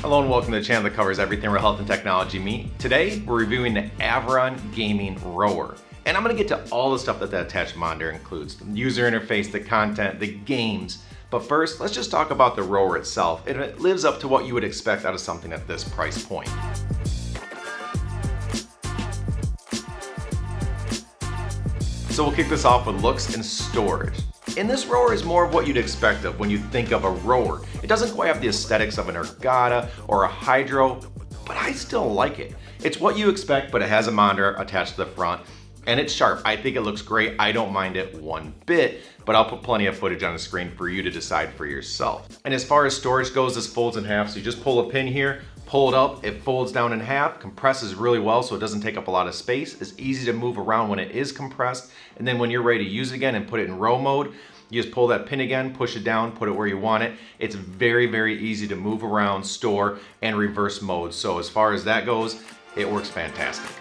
Hello and welcome to the channel that covers everything where health and technology meet. Today, we're reviewing the AVIRON Gaming Rower. And I'm gonna get to all the stuff that the attached monitor includes. The user interface, the content, the games. But first, let's just talk about the rower itself. And it lives up to what you would expect out of something at this price point. So we'll kick this off with looks and storage. And this rower is more of what you'd expect of when you think of a rower. It doesn't quite have the aesthetics of an Ergata or a Hydro, but I still like it. It's what you expect, but it has a monitor attached to the front, and it's sharp. I think it looks great. I don't mind it one bit, but I'll put plenty of footage on the screen for you to decide for yourself. And as far as storage goes, this folds in half, so you just pull a pin here, pull it up, it folds down in half, compresses really well so it doesn't take up a lot of space. It's easy to move around when it is compressed, and then when you're ready to use it again and put it in row mode, you just pull that pin again, push it down, put it where you want it. It's very, very easy to move around, store, and reverse mode. So as far as that goes, it works fantastic.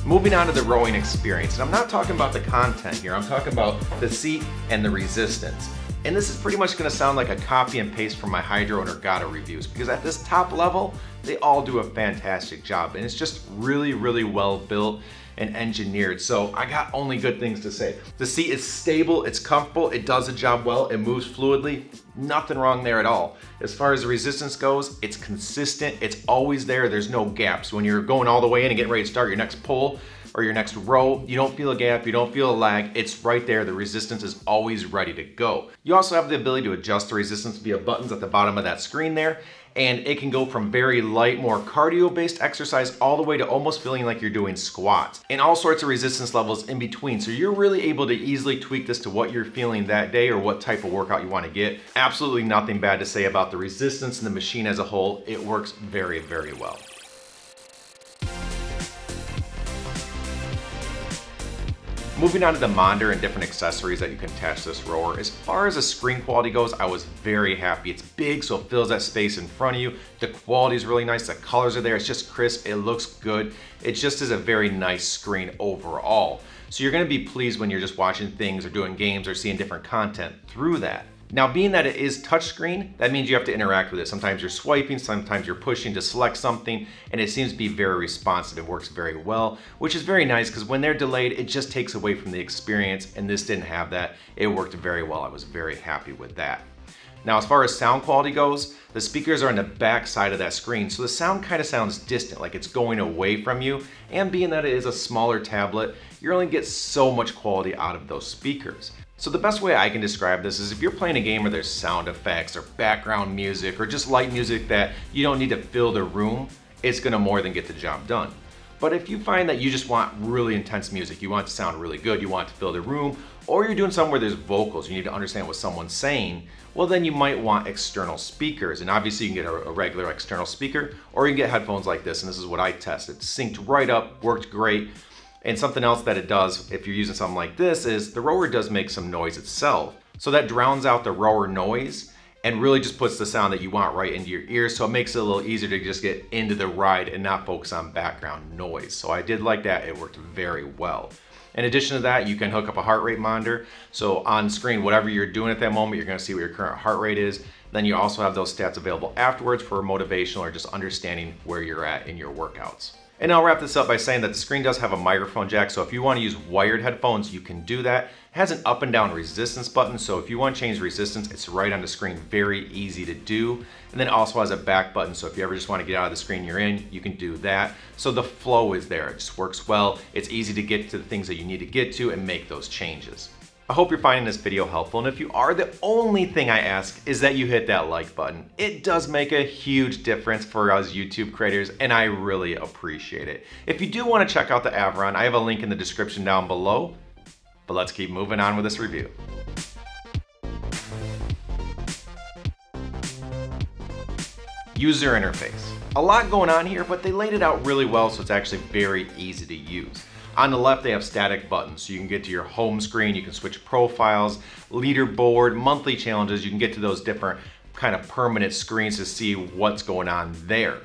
Moving on to the rowing experience, and I'm not talking about the content here, I'm talking about the seat and the resistance. And this is pretty much gonna sound like a copy and paste from my Hydro and Ergata reviews, because at this top level, they all do a fantastic job, and it's just really, really well built and engineered. So I got only good things to say. The seat is stable, it's comfortable, it does the job well, it moves fluidly, nothing wrong there at all. As far as the resistance goes, it's consistent, it's always there, there's no gaps. When you're going all the way in and getting ready to start your next pull or your next row, you don't feel a gap, you don't feel a lag, it's right there, the resistance is always ready to go. You also have the ability to adjust the resistance via buttons at the bottom of that screen there, and it can go from very light, more cardio-based exercise all the way to almost feeling like you're doing squats, and all sorts of resistance levels in between. So you're really able to easily tweak this to what you're feeling that day or what type of workout you want to get. Absolutely nothing bad to say about the resistance and the machine as a whole. It works very, very well. Moving on to the monitor and different accessories that you can attach to this rower. As far as the screen quality goes, I was very happy. It's big, so it fills that space in front of you. The quality is really nice, the colors are there, it's just crisp, it looks good. It just is a very nice screen overall. So you're gonna be pleased when you're just watching things or doing games or seeing different content through that. Now, being that it is touchscreen, that means you have to interact with it. Sometimes you're swiping, sometimes you're pushing to select something, and it seems to be very responsive. It works very well, which is very nice because when they're delayed, it just takes away from the experience, and this didn't have that. It worked very well. I was very happy with that. Now, as far as sound quality goes, the speakers are on the back side of that screen, so the sound kind of sounds distant, like it's going away from you, and being that it is a smaller tablet, you only get so much quality out of those speakers. So the best way I can describe this is if you're playing a game where there's sound effects or background music or just light music that you don't need to fill the room, it's gonna more than get the job done. But if you find that you just want really intense music, you want it to sound really good, you want it to fill the room, or you're doing something where there's vocals, you need to understand what someone's saying, well then you might want external speakers. And obviously you can get a regular external speaker, or you can get headphones like this, and this is what I tested. Synced right up, worked great. And something else that it does, if you're using something like this, is the rower does make some noise itself. So that drowns out the rower noise and really just puts the sound that you want right into your ears. So it makes it a little easier to just get into the ride and not focus on background noise. So I did like that, it worked very well. In addition to that, you can hook up a heart rate monitor. So on screen, whatever you're doing at that moment, you're gonna see what your current heart rate is. Then you also have those stats available afterwards for motivational or just understanding where you're at in your workouts. And I'll wrap this up by saying that the screen does have a microphone jack, so if you want to use wired headphones, you can do that. It has an up and down resistance button, so if you want to change resistance, it's right on the screen, very easy to do. And then it also has a back button, so if you ever just want to get out of the screen you're in, you can do that. So the flow is there, it just works well. It's easy to get to the things that you need to get to and make those changes. I hope you're finding this video helpful, and if you are, the only thing I ask is that you hit that like button. It does make a huge difference for us YouTube creators, and I really appreciate it. If you do want to check out the AVIRON, I have a link in the description down below, but let's keep moving on with this review. User interface. A lot going on here, but they laid it out really well, so it's actually very easy to use. On the left, they have static buttons, so you can get to your home screen, you can switch profiles, leaderboard, monthly challenges, you can get to those different kind of permanent screens to see what's going on there.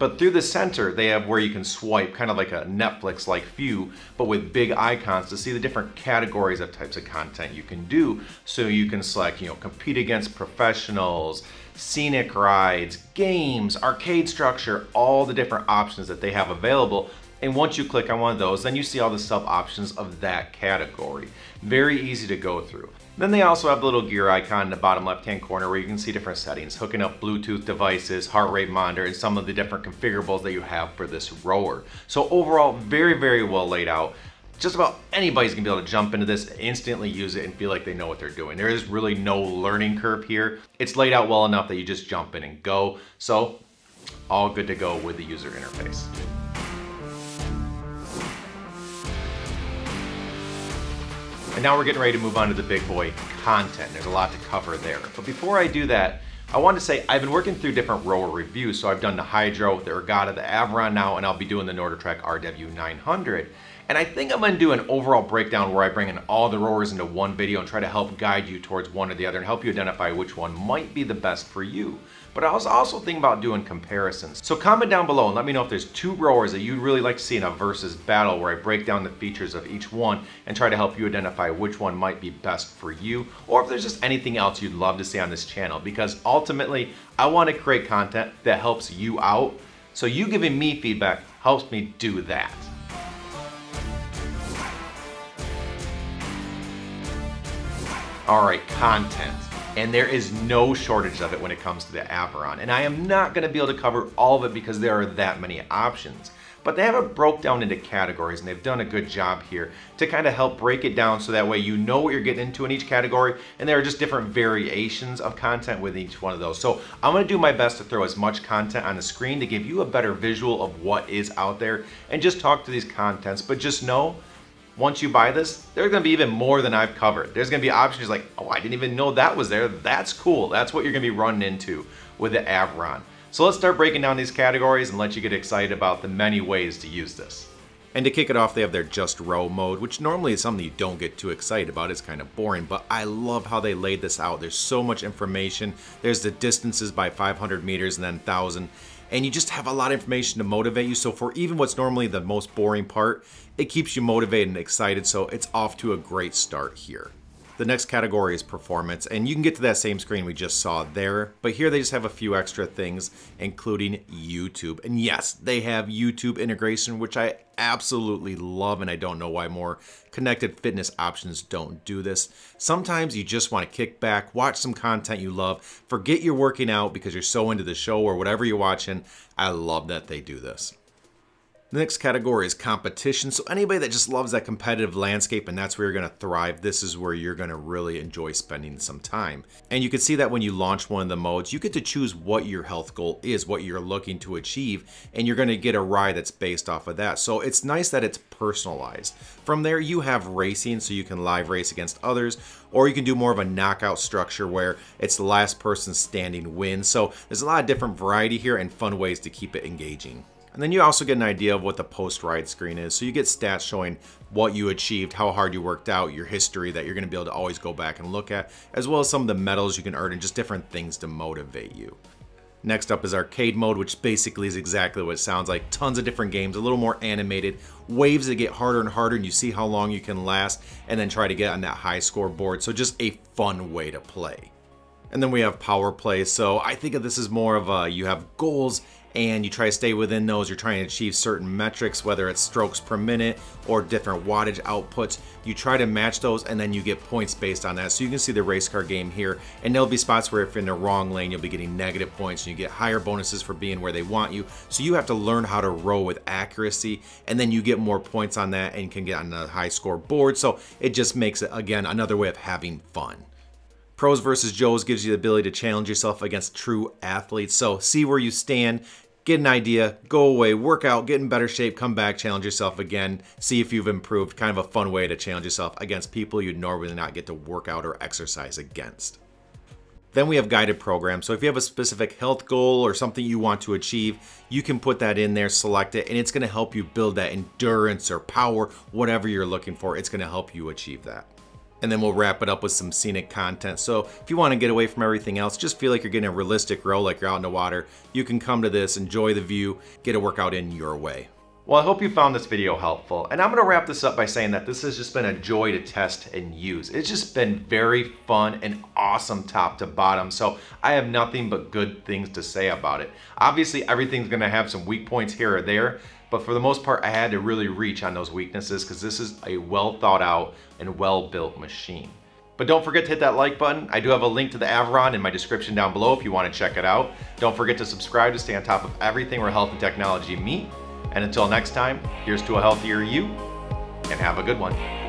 But through the center, they have where you can swipe, kind of like a Netflix-like view, but with big icons to see the different categories of types of content you can do. So you can select, compete against professionals, scenic rides, games, arcade structure, all the different options that they have available. And once you click on one of those, then you see all the sub options of that category. Very easy to go through. Then they also have the little gear icon in the bottom left-hand corner where you can see different settings, hooking up Bluetooth devices, heart rate monitor, and some of the different configurables that you have for this rower. So overall, very, very well laid out. Just about anybody's gonna be able to jump into this, instantly use it, and feel like they know what they're doing. There is really no learning curve here. It's laid out well enough that you just jump in and go. So all good to go with the user interface. And now we're getting ready to move on to the big boy content. There's a lot to cover there. But before I do that, I want to say I've been working through different rower reviews. So I've done the Hydro, the Ergata, the AVIRON now, and I'll be doing the NordicTrack RW900. And I think I'm going to do an overall breakdown where I bring in all the rowers into one video and try to help guide you towards one or the other and help you identify which one might be the best for you. But I was also thinking about doing comparisons. So comment down below and let me know if there's two rowers that you'd really like to see in a versus battle where I break down the features of each one and try to help you identify which one might be best for you, or if there's just anything else you'd love to see on this channel, because ultimately I want to create content that helps you out. So you giving me feedback helps me do that. All right, content. And there is no shortage of it when it comes to the AVIRON. And I am not going to be able to cover all of it because there are that many options. But they have it broke down into categories, and they've done a good job here to kind of help break it down so that way you know what you're getting into in each category, and there are just different variations of content with each one of those. So I'm going to do my best to throw as much content on the screen to give you a better visual of what is out there and just talk to these contents. But just know, once you buy this, there's going to be even more than I've covered. There's going to be options like, oh, I didn't even know that was there. That's cool. That's what you're going to be running into with the AVIRON. So let's start breaking down these categories and let you get excited about the many ways to use this. And to kick it off, they have their Just Row mode, which normally is something you don't get too excited about. It's kind of boring, but I love how they laid this out. There's so much information. There's the distances by 500 meters and then 1,000. And you just have a lot of information to motivate you. So for even what's normally the most boring part, it keeps you motivated and excited. So it's off to a great start here. The next category is performance, and you can get to that same screen we just saw there, but here they just have a few extra things, including YouTube. And yes, they have YouTube integration, which I absolutely love, and I don't know why more connected fitness options don't do this. Sometimes you just want to kick back, watch some content you love, forget you're working out because you're so into the show or whatever you're watching. I love that they do this. The next category is competition. So anybody that just loves that competitive landscape and that's where you're going to thrive, this is where you're going to really enjoy spending some time. And you can see that when you launch one of the modes, you get to choose what your health goal is, what you're looking to achieve, and you're going to get a ride that's based off of that. So it's nice that it's personalized. From there, you have racing, so you can live race against others, or you can do more of a knockout structure where it's the last person standing wins. So there's a lot of different variety here and fun ways to keep it engaging. And then you also get an idea of what the post-ride screen is. So you get stats showing what you achieved, how hard you worked out, your history that you're going to be able to always go back and look at, as well as some of the medals you can earn and just different things to motivate you. Next up is arcade mode, which basically is exactly what it sounds like. Tons of different games, a little more animated, waves that get harder and harder, and you see how long you can last, and then try to get on that high score board. So just a fun way to play. And then we have power play. So I think of this as more of a, you have goals and you try to stay within those. You're trying to achieve certain metrics, whether it's strokes per minute or different wattage outputs. You try to match those and then you get points based on that. So you can see the race car game here, and there'll be spots where if you're in the wrong lane, you'll be getting negative points and you get higher bonuses for being where they want you. So you have to learn how to row with accuracy, and then you get more points on that and can get on the high score board. So it just makes it, again, another way of having fun. Pros versus Joes gives you the ability to challenge yourself against true athletes. So see where you stand, get an idea, go away, work out, get in better shape, come back, challenge yourself again, see if you've improved. Kind of a fun way to challenge yourself against people you'd normally not get to work out or exercise against. Then we have guided programs. So if you have a specific health goal or something you want to achieve, you can put that in there, select it, and it's going to help you build that endurance or power, whatever you're looking for. It's going to help you achieve that. and then we'll wrap it up with some scenic content. So if you want to get away from everything else, just feel like you're getting a realistic row like you're out in the water, you can come to this, enjoy the view, get a workout in your way. Well, I hope you found this video helpful, and I'm going to wrap this up by saying that this has just been a joy to test and use. It's just been very fun and awesome top to bottom, so I have nothing but good things to say about it. Obviously, everything's going to have some weak points here or there, but for the most part, I had to really reach on those weaknesses because this is a well thought out and well built machine. But don't forget to hit that like button. I do have a link to the AVIRON in my description down below if you want to check it out. Don't forget to subscribe to stay on top of everything where health and technology meet. And until next time, here's to a healthier you, and have a good one.